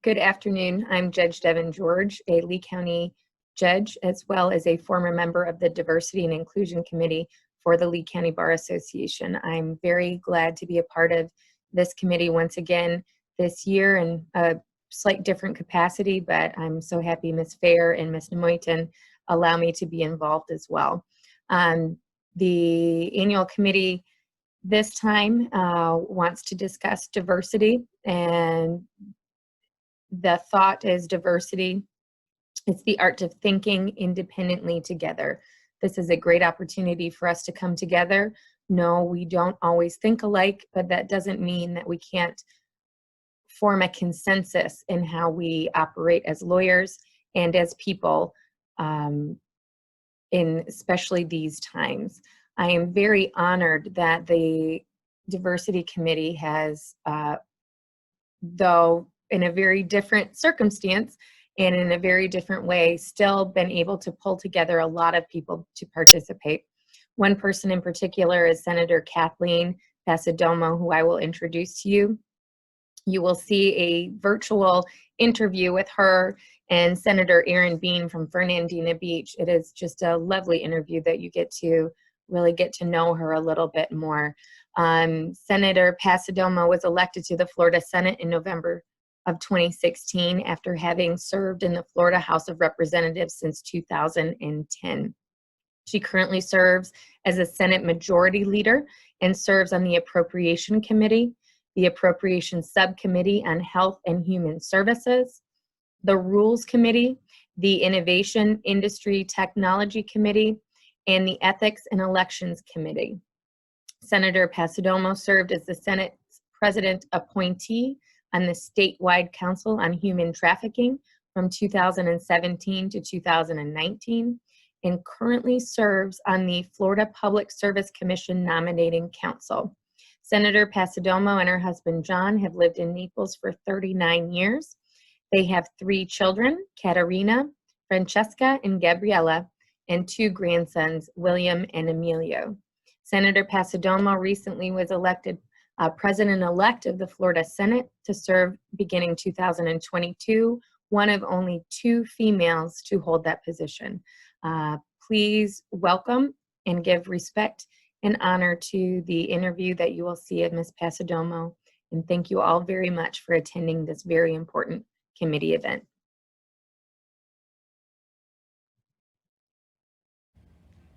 Good afternoon. I'm Judge Devin George, a Lee County judge, as well as a former member of the Diversity and Inclusion Committee for the Lee County Bar Association. I'm very glad to be a part of this committee once again this year in a slight different capacity, but I'm so happy Ms. Fair and Ms. Nemoitan allow me to be involved as well. The annual committee this time wants to discuss diversity, and the thought is diversity. It's the art of thinking independently together. This is a great opportunity for us to come together. No, we don't always think alike, but that doesn't mean that we can't form a consensus in how we operate as lawyers and as people in especially these times. I am very honored that the Diversity Committee has, though in a very different circumstance and in a very different way, still been able to pull together a lot of people to participate. One person in particular is Senator Kathleen Passidomo, who I will introduce to you. You will see a virtual interview with her and Senator Aaron Bean from Fernandina Beach. It is just a lovely interview that you get to really get to know her a little bit more. Senator Passidomo was elected to the Florida Senate in November of 2016 after having served in the Florida House of Representatives since 2010. She currently serves as a Senate Majority Leader and serves on the Appropriation Committee, the Appropriation Subcommittee on Health and Human Services, the Rules Committee, the Innovation, Industry, Technology Committee, and the Ethics and Elections Committee. Senator Passidomo served as the Senate's President appointee on the Statewide Council on Human Trafficking from 2017 to 2019, and currently serves on the Florida Public Service Commission Nominating Council. Senator Passidomo and her husband John have lived in Naples for 39 years. They have 3 children, Katerina, Francesca, and Gabriella, and 2 grandsons, William and Emilio. Senator Passidomo recently was elected President-elect of the Florida Senate to serve beginning 2022, one of only 2 females to hold that position. Please welcome and give respect and honor to the interview that you will see of Ms. Passidomo, and thank you all very much for attending this very important committee event.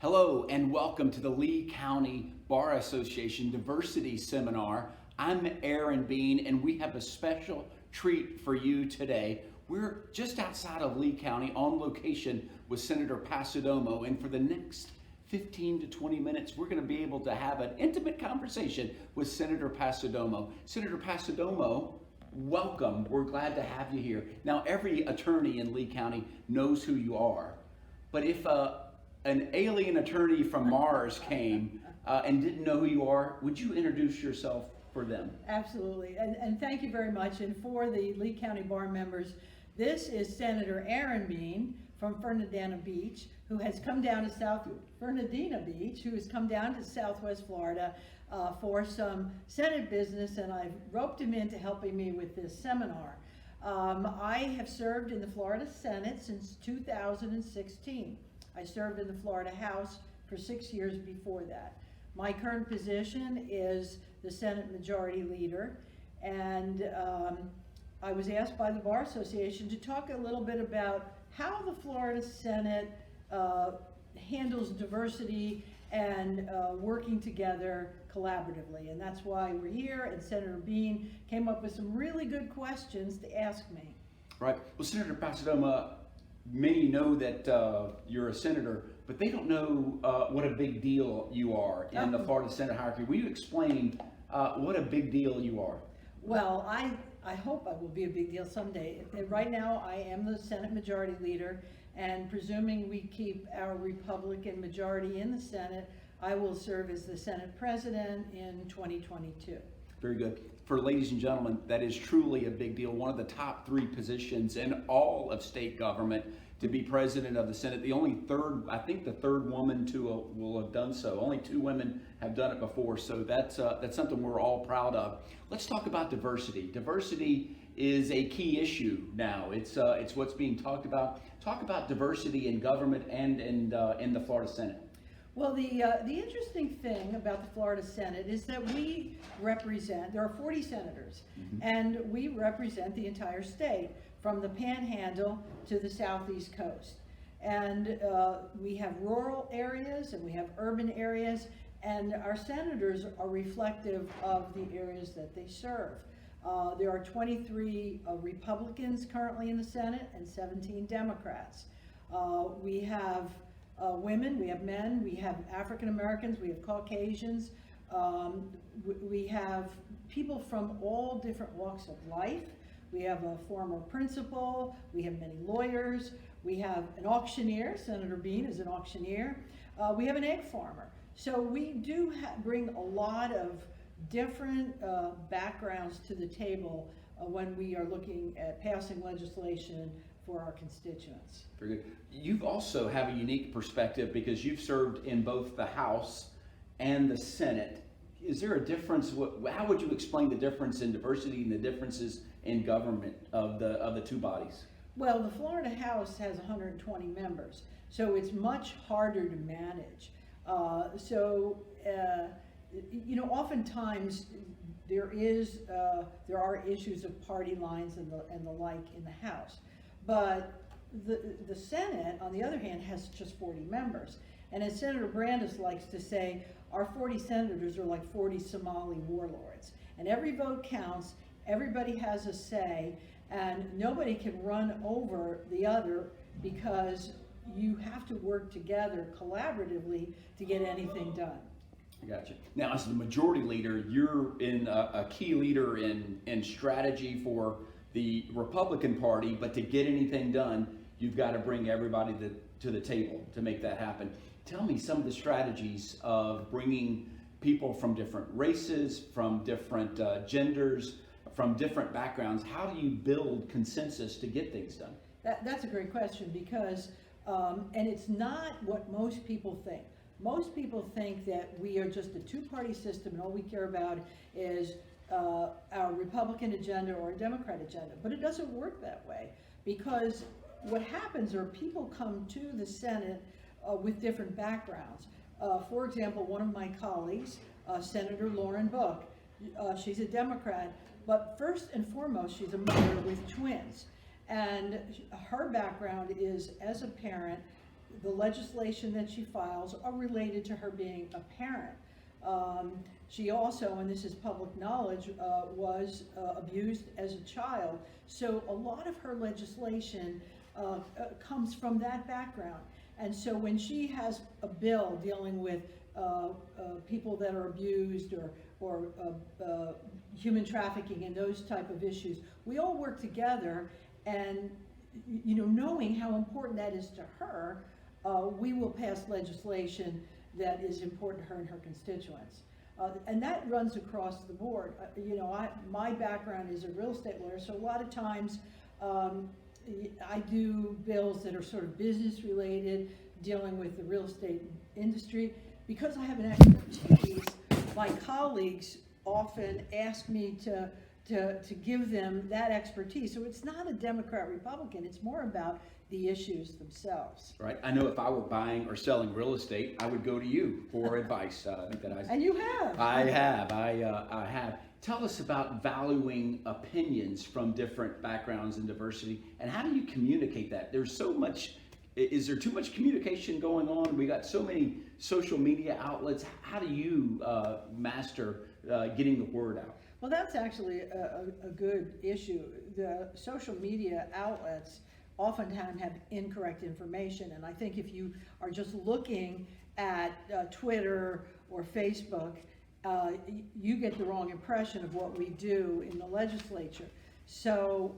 Hello and welcome to the Lee County Bar Association Diversity Seminar. I'm Aaron Bean and we have a special treat for you today. We're just outside of Lee County on location with Senator Passidomo, and for the next 15 to 20 minutes we're going to be able to have an intimate conversation with Senator Passidomo. Senator Passidomo, welcome. We're glad to have you here. Now, every attorney in Lee County knows who you are, but if an alien attorney from Mars came and didn't know who you are, would you introduce yourself for them? Absolutely, and thank you very much. And for the Lee County Bar members, this is Senator Aaron Bean from Fernandina Beach, who has come down to Southwest Florida for some Senate business, and I've roped him into helping me with this seminar. I have served in the Florida Senate since 2016. I served in the Florida House for 6 years before that. My current position is the Senate Majority Leader, and I was asked by the Bar Association to talk a little bit about how the Florida Senate handles diversity and working together collaboratively, and that's why we're here. And Senator Bean came up with some really good questions to ask me. Right. Well, Senator Passidomo, many know that you're a senator, but they don't know what a big deal you are in the Florida Senate hierarchy. Will you explain what a big deal you are? Well, I hope I will be a big deal someday. Right now, I am the Senate Majority Leader, and presuming we keep our Republican majority in the Senate, I will serve as the Senate President in 2022. Very good. For ladies and gentlemen, that is truly a big deal. One of the top 3 positions in all of state government to be president of the Senate. The only I think the third woman to will have done so. Only 2 women have done it before, so that's something we're all proud of. Let's talk about diversity. Diversity is a key issue now. It's what's being talked about. Talk about diversity in government and in the Florida Senate. Well, the interesting thing about the Florida Senate is that we represent, there are 40 senators, and we represent the entire state, from the Panhandle to the Southeast Coast. And we have rural areas and we have urban areas, and our senators are reflective of the areas that they serve. There are 23 Republicans currently in the Senate and 17 Democrats. We have women, we have men, we have African Americans, we have Caucasians, we have people from all different walks of life. We have a former principal, we have many lawyers, we have an auctioneer, Senator Bean is an auctioneer, we have an egg farmer. So we do bring a lot of different backgrounds to the table when we are looking at passing legislation for our constituents. Very good. You also have a unique perspective because you've served in both the House and the Senate. Is there a difference? How would you explain the difference in diversity and the differences in government of the two bodies? Well, the Florida House has 120 members, so it's much harder to manage. Oftentimes there are issues of party lines and the like in the House, but the Senate, on the other hand, has just 40 members. And as Senator Brandis likes to say, our 40 senators are like 40 Somali warlords, and every vote counts. Everybody has a say, and nobody can run over the other because you have to work together collaboratively to get anything done. I got you. Now, as the majority leader, you're in a key leader in strategy for the Republican Party, but to get anything done, you've got to bring everybody to the table to make that happen. Tell me some of the strategies of bringing people from different races, from different genders, from different backgrounds. How do you build consensus to get things done? That's a great question because, and it's not what most people think. Most people think that we are just a two-party system and all we care about is our Republican agenda or a Democrat agenda. But it doesn't work that way because what happens are people come to the Senate with different backgrounds. For example, one of my colleagues, Senator Lauren Book, she's a Democrat, but first and foremost, she's a mother with twins. And her background is, as a parent, the legislation that she files are related to her being a parent. She also, and this is public knowledge, was abused as a child. So a lot of her legislation comes from that background. And so when she has a bill dealing with people that are abused or human trafficking and those type of issues, we all work together, and knowing how important that is to her, we will pass legislation that is important to her and her constituents. And that runs across the board. My background is a real estate lawyer, so a lot of times I do bills that are sort of business related, dealing with the real estate industry. Because I have an expertise, my colleagues often ask me to give them that expertise. So it's not a Democrat-Republican, it's more about the issues themselves. Right. I know if I were buying or selling real estate, I would go to you for advice. And you have. I have. Tell us about valuing opinions from different backgrounds and diversity, and how do you communicate that? There's so much. Is there too much communication going on? We got so many social media outlets. How do you master getting the word out? Well, that's actually a good issue. The social media outlets oftentimes have incorrect information, and I think if you are just looking at Twitter or Facebook, you get the wrong impression of what we do in the legislature. So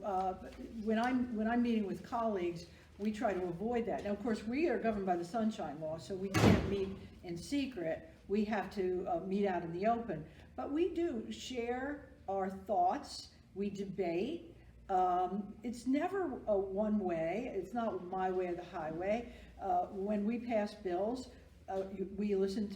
when I'm meeting with colleagues, we try to avoid that. Now, of course, we are governed by the Sunshine Law, so we can't meet in secret. We have to meet out in the open. But we do share our thoughts. We debate. It's never a one way. It's not my way or the highway. When we pass bills, we listen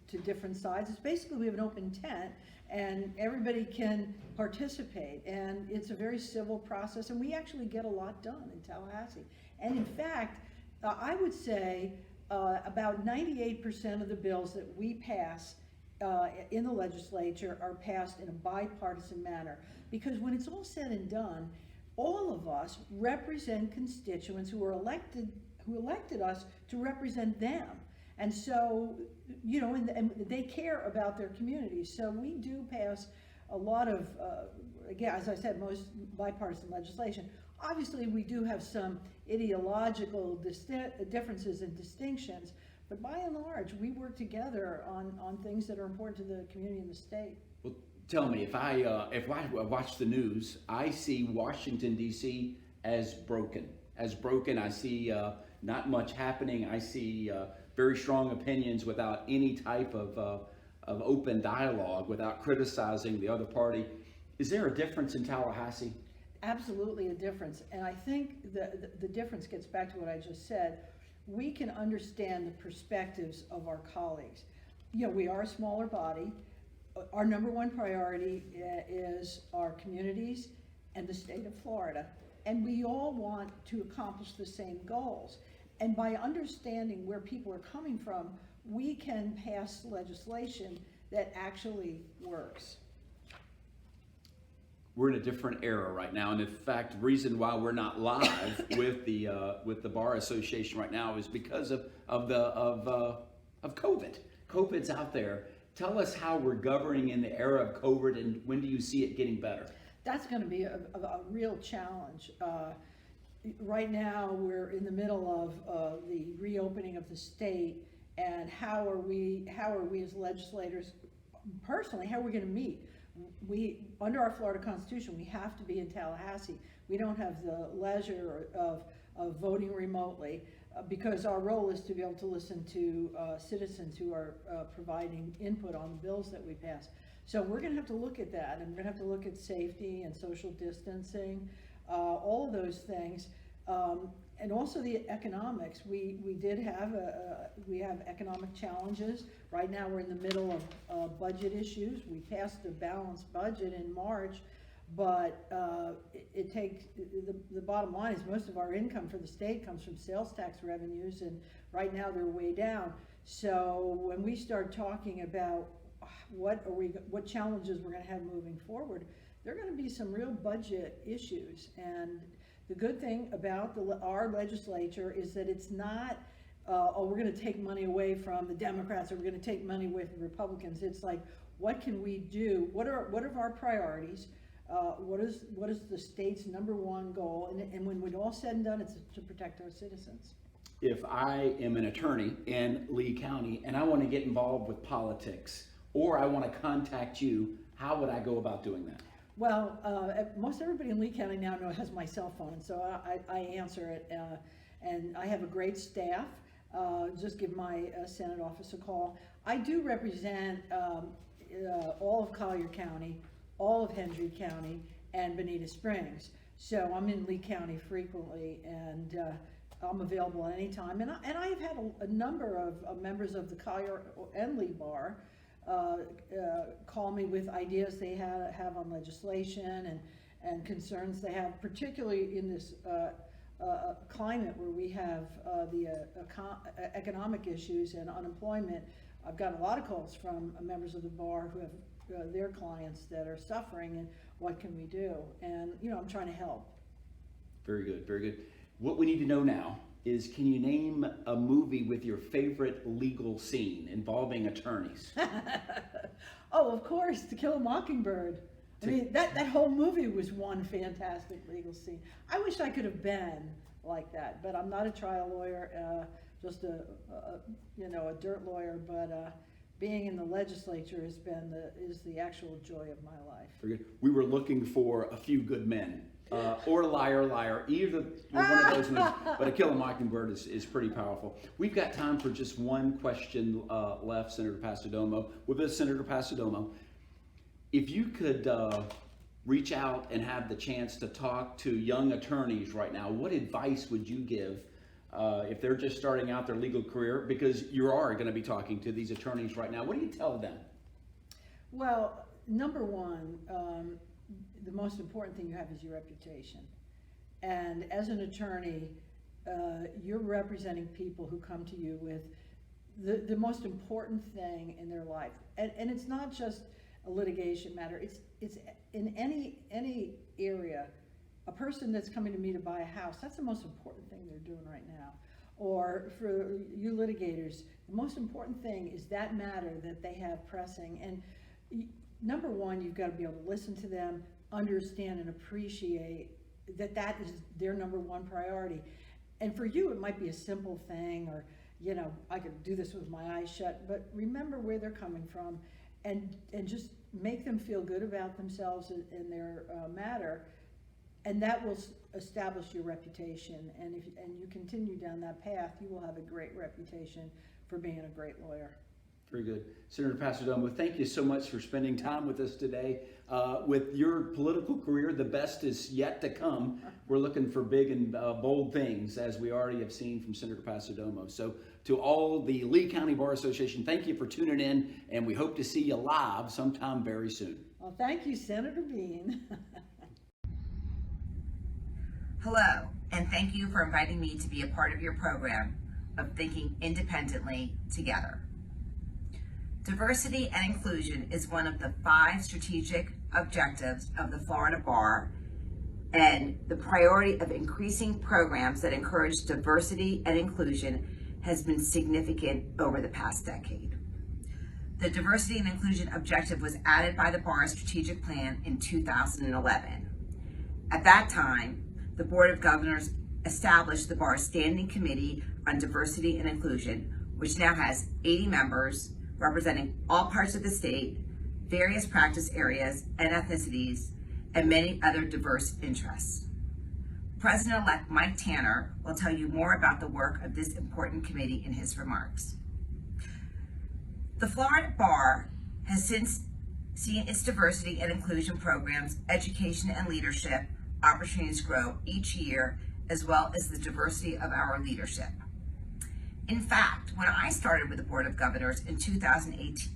to different sides. It's basically, we have an open tent and everybody can participate, and it's a very civil process, and we actually get a lot done in Tallahassee. And in fact, I would say about 98% of the bills that we pass in the legislature are passed in a bipartisan manner, because when it's all said and done, all of us represent constituents who elected us to represent them. And so, you know, and they care about their communities. So we do pass a lot of, again, as I said, most bipartisan legislation. Obviously, we do have some ideological differences and distinctions, but by and large, we work together on things that are important to the community and the state. Well, tell me, if I watch the news, I see Washington, D.C. as broken. I see not much happening. I see very strong opinions without any type of open dialogue, without criticizing the other party. Is there a difference in Tallahassee? Absolutely a difference. And I think the difference gets back to what I just said. We can understand the perspectives of our colleagues. You know, we are a smaller body. Our number one priority is our communities and the state of Florida. And we all want to accomplish the same goals. And by understanding where people are coming from, we can pass legislation that actually works. We're in a different era right now, and in fact, the reason why we're not live with the Bar Association right now is because of COVID. COVID's out there. Tell us how we're governing in the era of COVID, and when do you see it getting better? That's going to be a real challenge. Right now, we're in the middle of the reopening of the state, and how are we as legislators, personally, how are we going to meet? We, under our Florida Constitution, we have to be in Tallahassee. We don't have the leisure of voting remotely, because our role is to be able to listen to citizens who are providing input on the bills that we pass. So we're going to have to look at that, and we're going to have to look at safety and social distancing, all of those things, and also the economics. We have economic challenges. Right now we're in the middle of budget issues. We passed a balanced budget in March, but it takes, the bottom line is most of our income for the state comes from sales tax revenues, and right now they're way down. So when we start talking about what challenges we're going to have moving forward, there are going to be some real budget issues. And the good thing about our legislature is that it's not, oh, we're going to take money away from the Democrats, or we're going to take money away from the Republicans. It's like, what can we do? What are our priorities? What is the state's number one goal? And when we're all said and done, it's to protect our citizens. If I am an attorney in Lee County and I want to get involved with politics, or I want to contact you, how would I go about doing that? Well, most everybody in Lee County now has my cell phone, so I answer it, and I have a great staff. Just give my Senate office a call. I do represent all of Collier County, all of Hendry County, and Bonita Springs. So I'm in Lee County frequently, and I'm available at any time. And I've had a number of members of the Collier and Lee Bar call me with ideas they have on legislation and concerns they have, particularly in this climate where we have the economic issues and unemployment. I've got a lot of calls from members of the bar who have their clients that are suffering, and what can we do? And I'm trying to help. Very good, very good. What we need to know now is, can you name a movie with your favorite legal scene involving attorneys? Oh, of course, To Kill a Mockingbird. I mean, that whole movie was one fantastic legal scene. I wish I could have been like that, but I'm not a trial lawyer, just a dirt lawyer. But being in the legislature is the actual joy of my life. Very good. We were looking for A Few Good Men, or Liar, Liar. Either one of those movies, but To Kill a Mockingbird is pretty powerful. We've got time for just one question left, Senator Passidomo. With this, Senator Passidomo, if you could reach out and have the chance to talk to young attorneys right now, what advice would you give if they're just starting out their legal career, because you are going to be talking to these attorneys right now, what do you tell them? Well, number one, the most important thing you have is your reputation. And as an attorney, you're representing people who come to you with the most important thing in their life. And it's not just a litigation matter. It's in any area. A person that's coming to me to buy a house, that's the most important thing they're doing right now. Or for you litigators, the most important thing is that matter that they have pressing. And number one, you've got to be able to listen to them, understand and appreciate that is their number one priority. And for you, it might be a simple thing, or, you know, I could do this with my eyes shut, but remember where they're coming from, and just make them feel good about themselves in their matter, and that will establish your reputation. And if you continue down that path, you will have a great reputation for being a great lawyer. Very good. Senator Pasadomo, thank you so much for spending time with us today. With your political career, the best is yet to come. We're looking for big and bold things, as we already have seen from Senator Pasadomo. So to all the Lee County Bar Association, thank you for tuning in, and we hope to see you live sometime very soon. Well, thank you, Senator Bean. Hello, and thank you for inviting me to be a part of your program of Thinking Independently Together. Diversity and inclusion is one of the 5 strategic objectives of the Florida Bar, and the priority of increasing programs that encourage diversity and inclusion has been significant over the past decade. The diversity and inclusion objective was added by the Bar's strategic plan in 2011. At that time, the Board of Governors established the Bar's Standing Committee on Diversity and Inclusion, which now has 80 members representing all parts of the state, various practice areas and ethnicities, and many other diverse interests. President-elect Mike Tanner will tell you more about the work of this important committee in his remarks. The Florida Bar has since seen its diversity and inclusion programs, education and leadership opportunities grow each year, as well as the diversity of our leadership. In fact, when I started with the Board of Governors in 2018,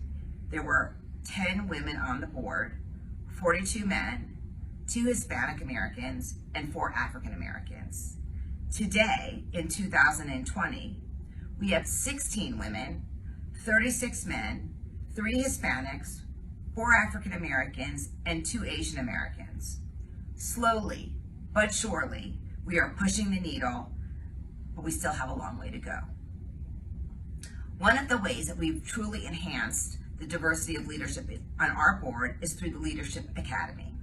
there were 10 women on the board, 42 men, 2 Hispanic Americans, and 4 African Americans. Today, in 2020, we have 16 women, 36 men, 3 Hispanics, 4 African Americans, and 2 Asian Americans. Slowly, but surely, we are pushing the needle, but we still have a long way to go. One of the ways that we've truly enhanced the diversity of leadership on our board is through the Leadership Academy.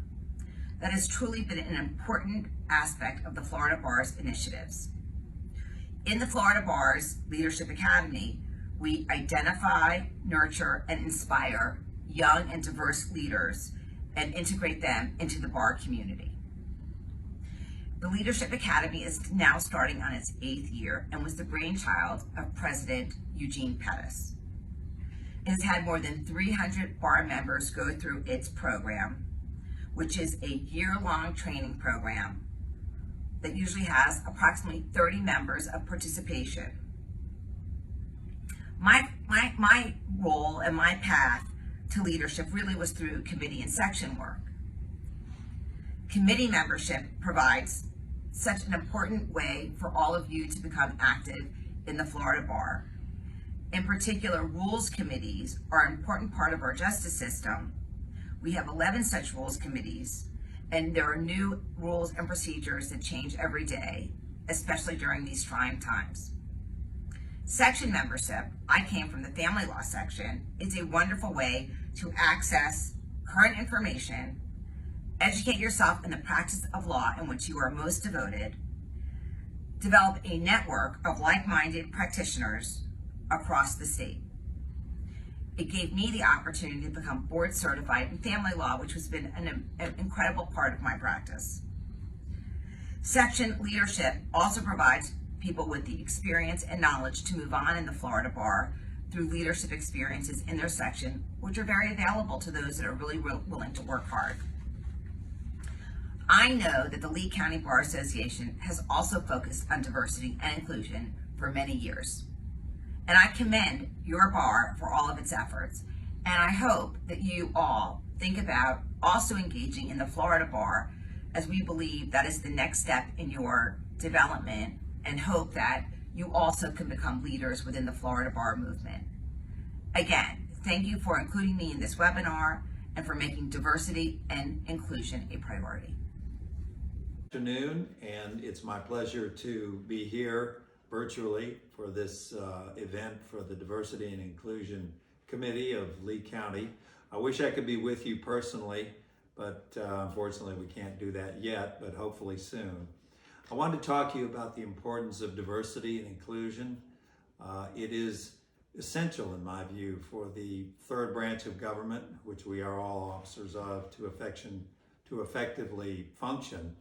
That has truly been an important aspect of the Florida Bar's initiatives. In the Florida Bar's Leadership Academy, we identify, nurture, and inspire young and diverse leaders and integrate them into the bar community. The Leadership Academy is now starting on its 8th year and was the brainchild of President Eugene Pettis. It has had more than 300 bar members go through its program, which is a year-long training program that usually has approximately 30 members of participation. My role and my path to leadership really was through committee and section work. Committee membership provides such an important way for all of you to become active in the Florida Bar. In particular, rules committees are an important part of our justice system. We have 11 such rules committees, and there are new rules and procedures that change every day, especially during these trying times. Section membership, I came from the family law section, is a wonderful way to access current information, educate yourself in the practice of law in which you are most devoted, develop a network of like-minded practitioners across the state. It gave me the opportunity to become board certified in family law, which has been an incredible part of my practice. Section leadership also provides people with the experience and knowledge to move on in the Florida Bar through leadership experiences in their section, which are very available to those that are really willing to work hard. I know that the Lee County Bar Association has also focused on diversity and inclusion for many years. And I commend your bar for all of its efforts. And I hope that you all think about also engaging in the Florida Bar, as we believe that is the next step in your development, and hope that you also can become leaders within the Florida Bar movement. Again, thank you for including me in this webinar and for making diversity and inclusion a priority. Good afternoon, and it's my pleasure to be here virtually for this event for the Diversity and Inclusion Committee of Lee County. I wish I could be with you personally, but unfortunately we can't do that yet, but hopefully soon. I wanted to talk to you about the importance of diversity and inclusion. It is essential, in my view, for the third branch of government, which we are all officers of, to effectively function,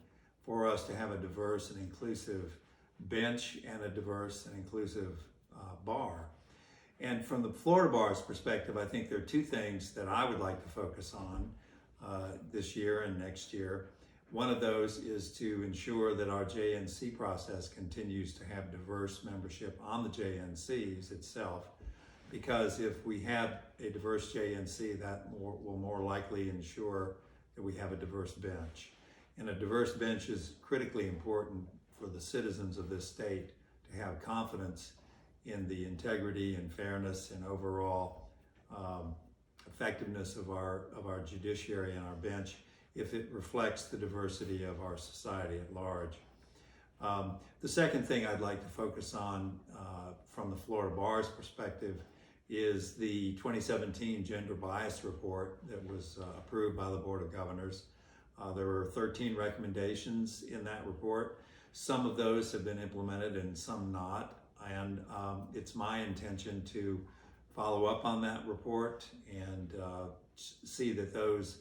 for us to have a diverse and inclusive bench and a diverse and inclusive bar. And from the Florida Bar's perspective, I think there are two things that I would like to focus on this year and next year. One of those is to ensure that our JNC process continues to have diverse membership on the JNCs itself, because if we have a diverse JNC, that will more likely ensure that we have a diverse bench. And a diverse bench is critically important for the citizens of this state to have confidence in the integrity and fairness and overall effectiveness of our judiciary and our bench, if it reflects the diversity of our society at large. The second thing I'd like to focus on from the Florida Bar's perspective is the 2017 Gender Bias Report that was approved by the Board of Governors. There were 13 recommendations in that report. Some of those have been implemented and some not. And it's my intention to follow up on that report and see that those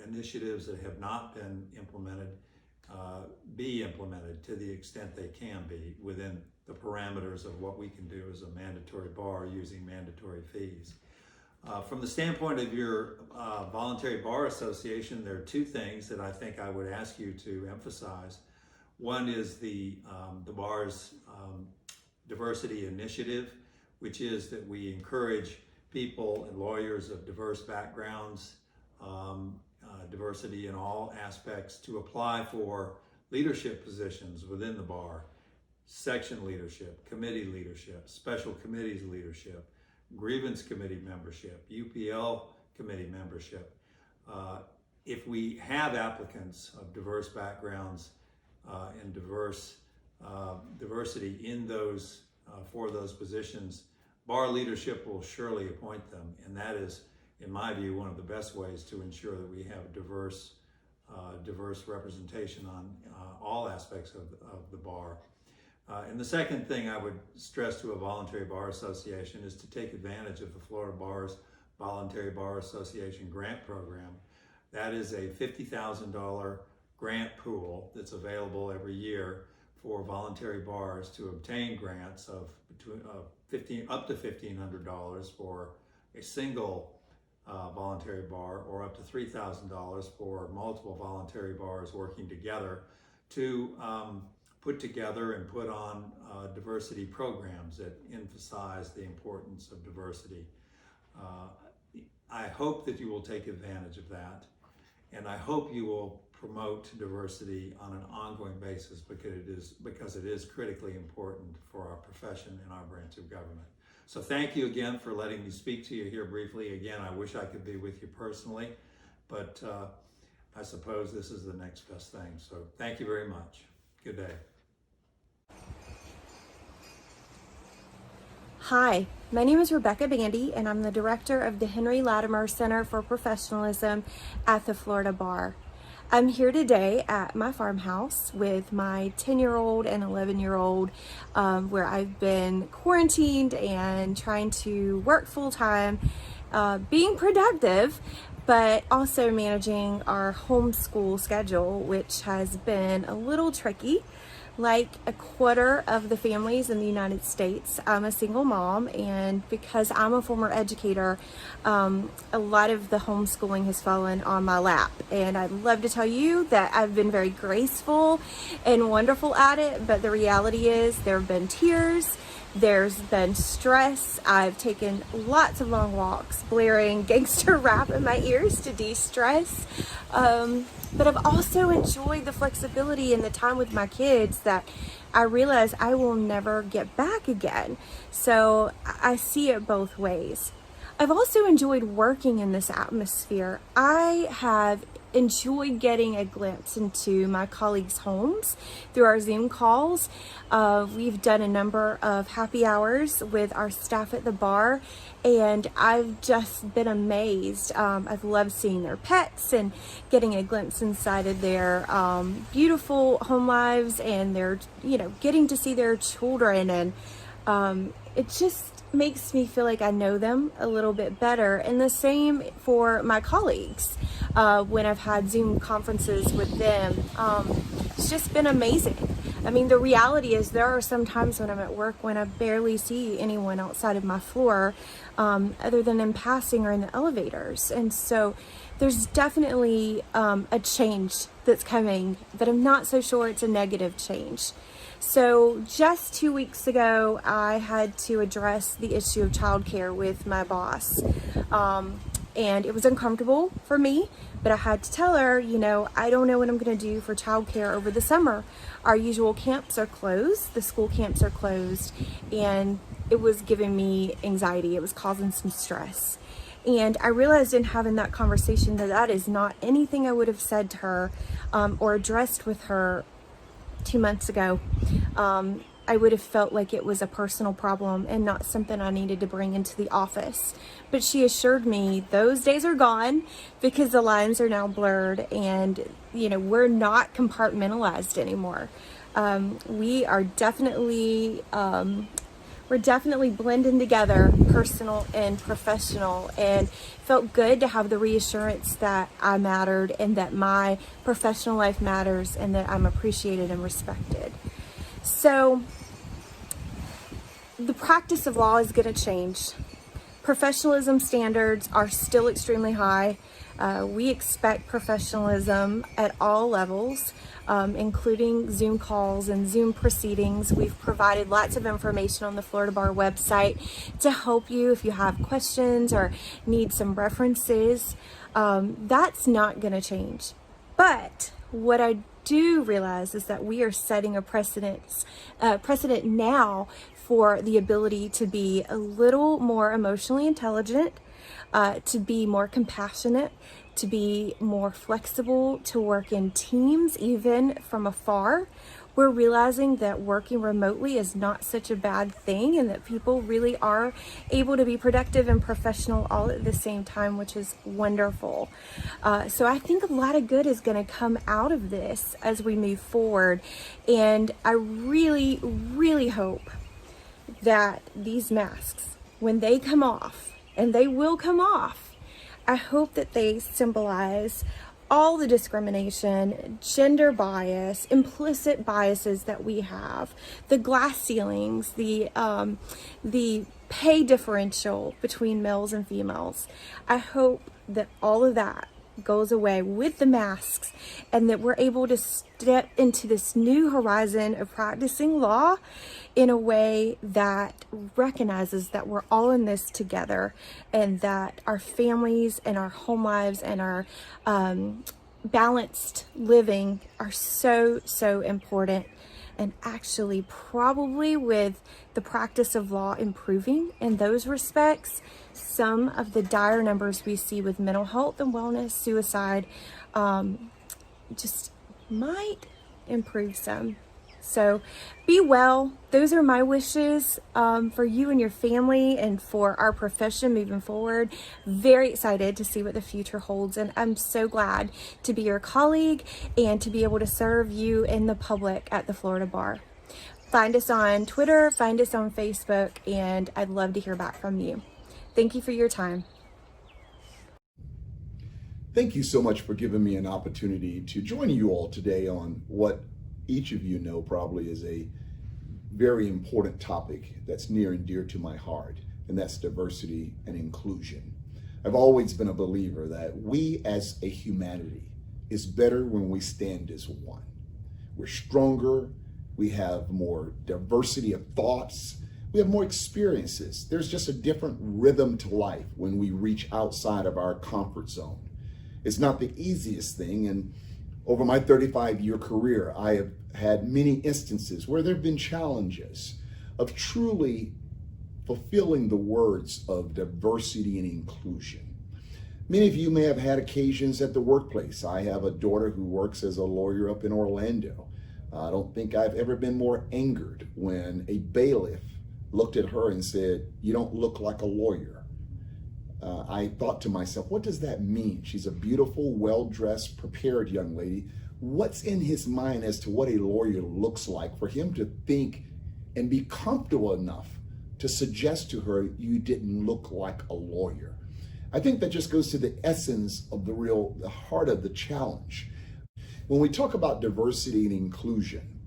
initiatives that have not been implemented be implemented to the extent they can be within the parameters of what we can do as a mandatory bar using mandatory fees. From the standpoint of your voluntary bar association, there are two things that I think I would ask you to emphasize. One is the bar's diversity initiative, which is that we encourage people and lawyers of diverse backgrounds, diversity in all aspects, to apply for leadership positions within the bar, section leadership, committee leadership, special committees leadership, grievance committee membership, UPL committee membership. If we have applicants of diverse backgrounds and diversity in those for those positions, bar leadership will surely appoint them, and that is, in my view, one of the best ways to ensure that we have diverse representation on all aspects of the bar. And the second thing I would stress to a voluntary bar association is to take advantage of the Florida Bar's Voluntary Bar Association grant program. That is a $50,000 grant pool that's available every year for voluntary bars to obtain grants of up to $1,500 for a single voluntary bar, or up to $3,000 for multiple voluntary bars working together to put together and put on diversity programs that emphasize the importance of diversity. I hope that you will take advantage of that, and I hope you will promote diversity on an ongoing basis, because it is critically important for our profession and our branch of government. So thank you again for letting me speak to you here briefly. Again, I wish I could be with you personally, but I suppose this is the next best thing. So thank you very much. Good day. Hi, my name is Rebecca Bandy, and I'm the director of the Henry Latimer Center for Professionalism at the Florida Bar. I'm here today at my farmhouse with my 10-year-old and 11-year-old, where I've been quarantined and trying to work full-time, being productive, but also managing our homeschool schedule, which has been a little tricky. Like a quarter of the families in the United States, I'm a single mom, and because I'm a former educator, a lot of the homeschooling has fallen on my lap. And I'd love to tell you that I've been very graceful and wonderful at it, but the reality is there have been tears, there's been stress. I've taken lots of long walks, blaring gangster rap in my ears to de-stress. But I've also enjoyed the flexibility and the time with my kids that I realize I will never get back again. So I see it both ways. I've also enjoyed working in this atmosphere. I have enjoyed getting a glimpse into my colleagues' homes through our Zoom calls. We've done a number of happy hours with our staff at the bar, and I've just been amazed. I've loved seeing their pets and getting a glimpse inside of their beautiful home lives, and their, getting to see their children, and it just makes me feel like I know them a little bit better. And the same for my colleagues when I've had Zoom conferences with them. It's just been amazing. I mean, the reality is there are some times when I'm at work when I barely see anyone outside of my floor other than in passing or in the elevators. And so there's definitely a change that's coming, but I'm not so sure it's a negative change. So just 2 weeks ago, I had to address the issue of childcare with my boss. And it was uncomfortable for me, but I had to tell her, I don't know what I'm going to do for childcare over the summer. Our usual camps are closed, the school camps are closed, and it was giving me anxiety. It was causing some stress. And I realized in having that conversation that is not anything I would have said to her or addressed with her 2 months ago. I would have felt like it was a personal problem and not something I needed to bring into the office. But she assured me those days are gone because the lines are now blurred, and we're not compartmentalized anymore. We're definitely blending together personal and professional, and felt good to have the reassurance that I mattered and that my professional life matters and that I'm appreciated and respected. So the practice of law is going to change. Professionalism standards are still extremely high. We expect professionalism at all levels, including Zoom calls and Zoom proceedings. We've provided lots of information on the Florida Bar website to help you if you have questions or need some references. That's not going to change. But what I do realize is that we are setting a precedent now for the ability to be a little more emotionally intelligent, to be more compassionate, to be more flexible, to work in teams, even from afar. We're realizing that working remotely is not such a bad thing, and that people really are able to be productive and professional all at the same time, which is wonderful. So I think a lot of good is going to come out of this as we move forward. And I really, really hope that these masks, when they come off, and they will come off, I hope that they symbolize all the discrimination, gender bias, implicit biases that we have, the glass ceilings, the pay differential between males and females. I hope that all of that goes away with the masks, and that we're able to step into this new horizon of practicing law in a way that recognizes that we're all in this together, and that our families and our home lives and our balanced living are so, so important. And actually, probably with the practice of law improving in those respects, some of the dire numbers we see with mental health and wellness, suicide, just might improve some. So be well. Those are my wishes for you and your family, and for our profession moving forward. Very excited to see what the future holds, and I'm so glad to be your colleague and to be able to serve you in the public at the Florida Bar. Find us on Twitter, find us on Facebook, and I'd love to hear back from you. Thank you for your time. Thank you so much for giving me an opportunity to join you all today on what each of you know probably is a very important topic that's near and dear to my heart, and that's diversity and inclusion. I've always been a believer that we as a humanity is better when we stand as one. We're stronger, we have more diversity of thoughts, we have more experiences. There's just a different rhythm to life when we reach outside of our comfort zone. It's not the easiest thing, and over my 35-year career, I have had many instances where there have been challenges of truly fulfilling the words of diversity and inclusion. Many of you may have had occasions at the workplace. I have a daughter who works as a lawyer up in Orlando. I don't think I've ever been more angered when a bailiff looked at her and said, "You don't look like a lawyer." I thought to myself, what does that mean? She's a beautiful, well-dressed, prepared young lady. What's in his mind as to what a lawyer looks like for him to think and be comfortable enough to suggest to her you didn't look like a lawyer? I think that just goes to the essence of the heart of the challenge. When we talk about diversity and inclusion,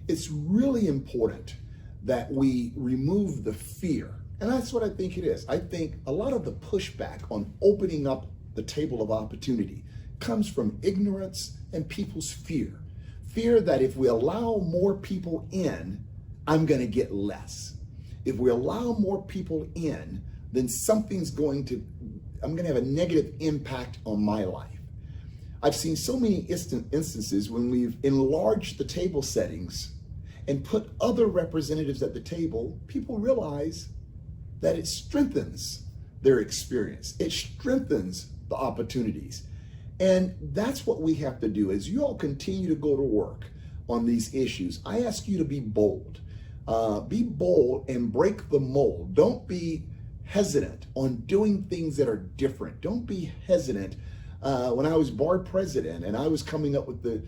it's really important that we remove the fear. And that's what I think it is. I think a lot of the pushback on opening up the table of opportunity comes from ignorance and people's fear. Fear that if we allow more people in, I'm going to get less. If we allow more people in, then I'm going to have a negative impact on my life. I've seen so many instances when we've enlarged the table settings and put other representatives at the table, people realize that it strengthens their experience. It strengthens the opportunities. And that's what we have to do. As you all continue to go to work on these issues, I ask you to be bold. Be bold and break the mold. Don't be hesitant on doing things that are different. Don't be hesitant. When I was bar president and I was coming up with the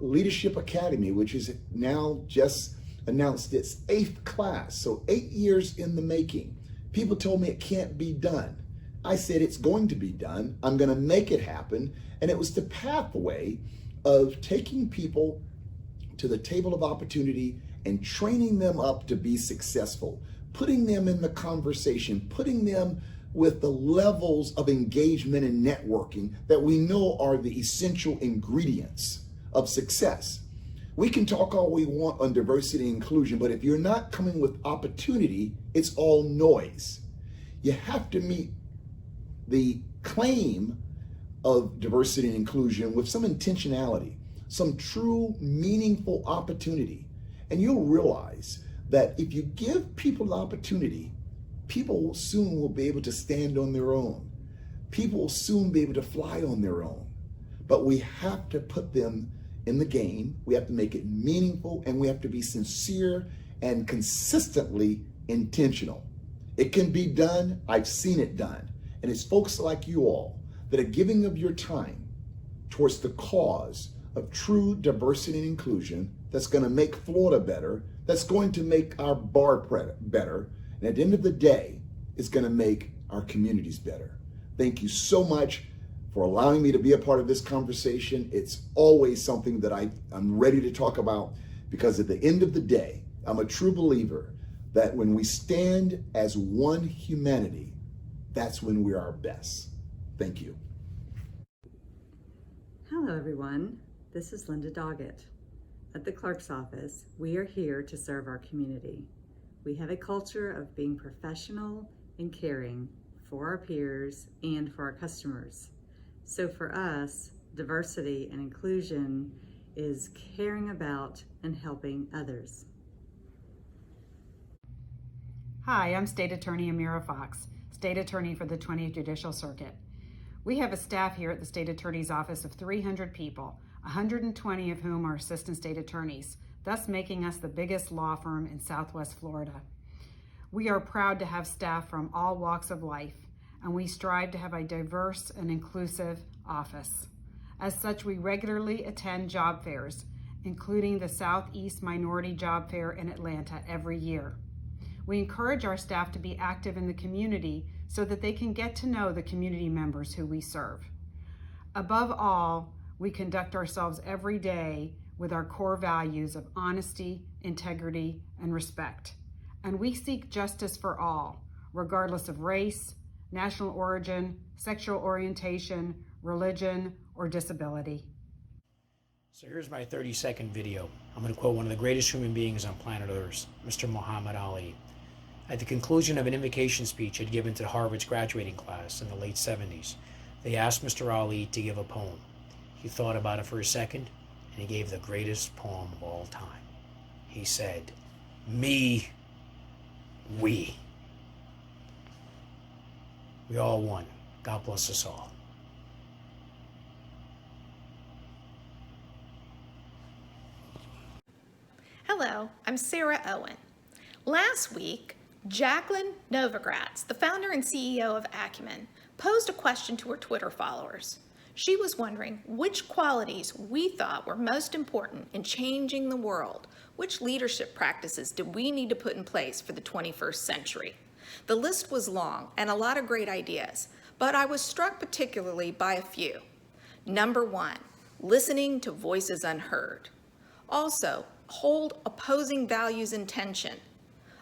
Leadership Academy, which is now just announced its 8th class, so 8 years in the making, people told me it can't be done. I said it's going to be done. I'm going to make it happen. And it was the pathway of taking people to the table of opportunity and training them up to be successful, putting them in the conversation, putting them with the levels of engagement and networking that we know are the essential ingredients of success. We can talk all we want on diversity and inclusion, but if you're not coming with opportunity, it's all noise. You have to meet the claim of diversity and inclusion with some intentionality, some true meaningful opportunity. And you'll realize that if you give people the opportunity, people soon will be able to stand on their own. People will soon be able to fly on their own. But we have to put them in the game. We have to make it meaningful, and we have to be sincere and consistently intentional. It can be done. I've seen it done. And it's folks like you all that are giving of your time towards the cause of true diversity and inclusion that's going to make Florida better, that's going to make our bar better, and at the end of the day, it's going to make our communities better. Thank you so much for allowing me to be a part of this conversation. It's always something that I'm ready to talk about, because at the end of the day, I'm a true believer that when we stand as one humanity, that's when we're our best. Thank you. Hello, everyone. This is Linda Doggett. At the clerk's office, we are here to serve our community. We have a culture of being professional and caring for our peers and for our customers. So for us, diversity and inclusion is caring about and helping others. Hi, I'm State Attorney Amira Fox, State Attorney for the 20th Judicial Circuit. We have a staff here at the State Attorney's Office of 300 people, 120 of whom are Assistant State Attorneys, thus making us the biggest law firm in Southwest Florida. We are proud to have staff from all walks of life, and we strive to have a diverse and inclusive office. As such, we regularly attend job fairs, including the Southeast Minority Job Fair in Atlanta every year. We encourage our staff to be active in the community so that they can get to know the community members who we serve. Above all, we conduct ourselves every day with our core values of honesty, integrity, and respect. And we seek justice for all, regardless of race, national origin, sexual orientation, religion, or disability. So here's my 30-second video. I'm going to quote one of the greatest human beings on planet Earth, Mr. Muhammad Ali. At the conclusion of an invocation speech he'd given to Harvard's graduating class in the late 70s, they asked Mr. Ali to give a poem. He thought about it for a second, and he gave the greatest poem of all time. He said, "Me, we." We all won. God bless us all. Hello, I'm Sarah Owen. Last week, Jacqueline Novogratz, the founder and CEO of Acumen, posed a question to her Twitter followers. She was wondering which qualities we thought were most important in changing the world. Which leadership practices do we need to put in place for the 21st century? The list was long and a lot of great ideas, but I was struck particularly by a few. Number one, listening to voices unheard. Also, hold opposing values in tension,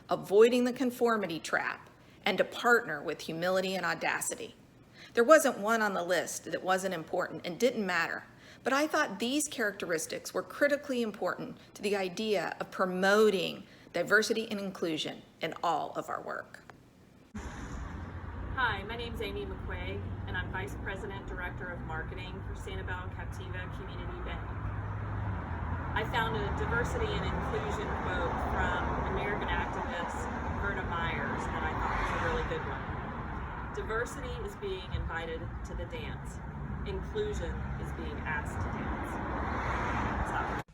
avoiding the conformity trap, and to partner with humility and audacity. There wasn't one on the list that wasn't important and didn't matter, but I thought these characteristics were critically important to the idea of promoting diversity and inclusion in all of our work. Hi, my name is Amy McQuaig, and I'm Vice President Director of Marketing for Sanibel Captiva Community Bank. I found a diversity and inclusion quote from American activist Verna Myers that I thought was a really good one. Diversity is being invited to the dance. Inclusion is being asked to dance. Stop.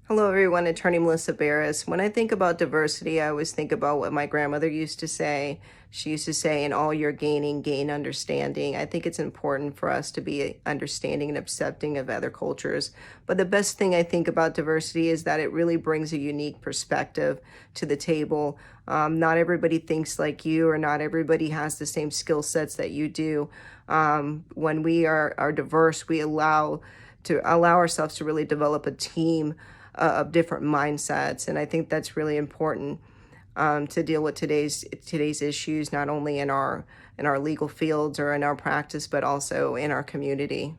Hello everyone, Attorney Melissa Barris. When I think about diversity, I always think about what my grandmother used to say. She used to say, in all you're gaining, gain understanding. I think it's important for us to be understanding and accepting of other cultures. But the best thing I think about diversity is that it really brings a unique perspective to the table. Not everybody thinks like you, or not everybody has the same skill sets that you do. When we are diverse, we allow ourselves to really develop a team of different mindsets, and I think that's really important to deal with today's issues, not only in our legal fields or in our practice, but also in our community.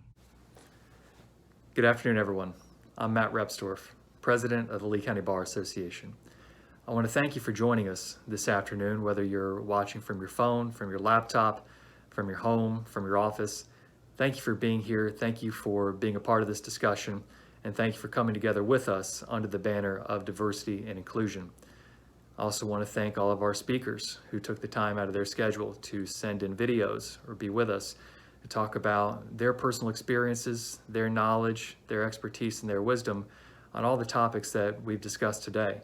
Good afternoon, everyone. I'm Matt Repsdorf, President of the Lee County Bar Association. I want to thank you for joining us this afternoon, whether you're watching from your phone, from your laptop, from your home, from your office. Thank you for being here. Thank you for being a part of this discussion. And thank you for coming together with us under the banner of diversity and inclusion. I also want to thank all of our speakers who took the time out of their schedule to send in videos or be with us to talk about their personal experiences, their knowledge, their expertise, and their wisdom on all the topics that we've discussed today.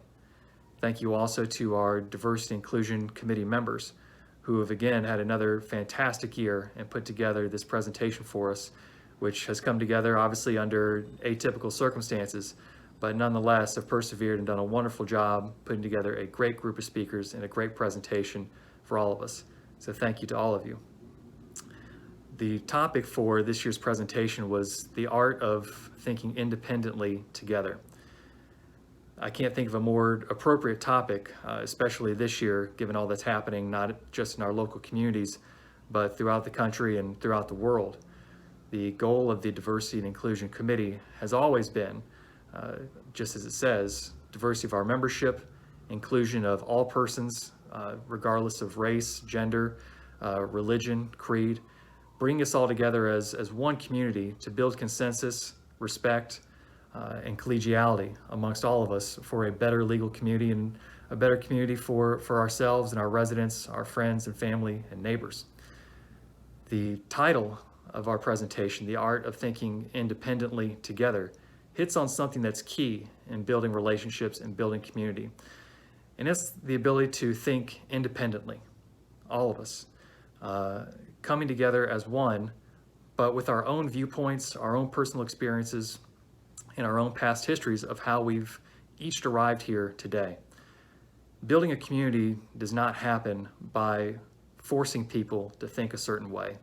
Thank you also to our Diversity and Inclusion Committee members who have again had another fantastic year and put together this presentation for us, which has come together obviously under atypical circumstances, but nonetheless have persevered and done a wonderful job putting together a great group of speakers and a great presentation for all of us. So thank you to all of you. The topic for this year's presentation was the art of thinking independently together. I can't think of a more appropriate topic, especially this year, given all that's happening, not just in our local communities, but throughout the country and throughout the world. The goal of the Diversity and Inclusion Committee has always been, just as it says, diversity of our membership, inclusion of all persons, regardless of race, gender, religion, creed, bring us all together as one community to build consensus, respect, and collegiality amongst all of us for a better legal community and a better community for ourselves and our residents, our friends and family and neighbors. The title of our presentation, The Art of Thinking Independently Together, hits on something that's key in building relationships and building community. And it's the ability to think independently, all of us, coming together as one, but with our own viewpoints, our own personal experiences, and our own past histories of how we've each arrived here today. Building a community does not happen by forcing people to think a certain way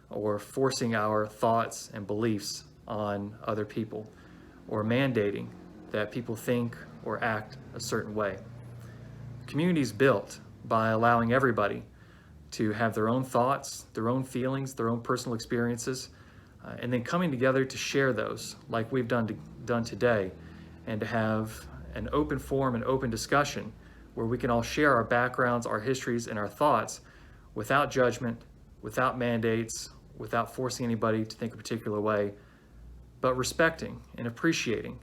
or forcing our thoughts and beliefs on other people or mandating that people think or act a certain way. Community is built by allowing everybody to have their own thoughts, their own feelings, their own personal experiences, and then coming together to share those like we've done today, and to have an open forum and open discussion where we can all share our backgrounds, our histories, and our thoughts without judgment, without mandates, without forcing anybody to think a particular way, but respecting and appreciating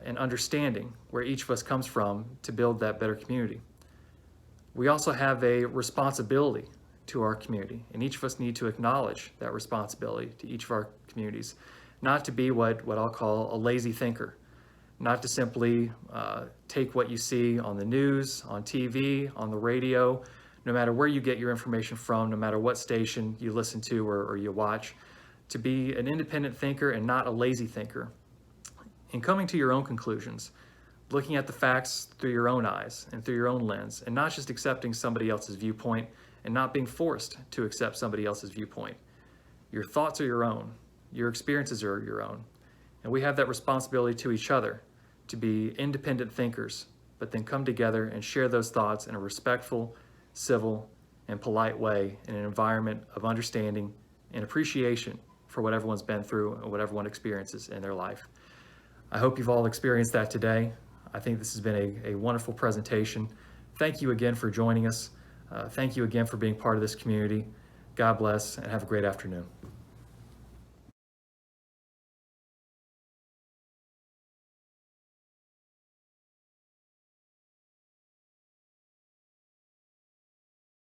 and understanding where each of us comes from to build that better community. We also have a responsibility to our community, and each of us need to acknowledge that responsibility to each of our communities, not to be what I'll call a lazy thinker, not to simply take what you see on the news, on TV, on the radio, no matter where you get your information from, no matter what station you listen to or you watch, to be an independent thinker and not a lazy thinker. In coming to your own conclusions, looking at the facts through your own eyes and through your own lens, and not just accepting somebody else's viewpoint and not being forced to accept somebody else's viewpoint. Your thoughts are your own, your experiences are your own, and we have that responsibility to each other to be independent thinkers, but then come together and share those thoughts in a respectful, civil, and polite way in an environment of understanding and appreciation for what everyone's been through and what everyone experiences in their life. I hope you've all experienced that today. I think this has been a wonderful presentation. Thank you again for joining us. Thank you again for being part of this community. God bless and have a great afternoon.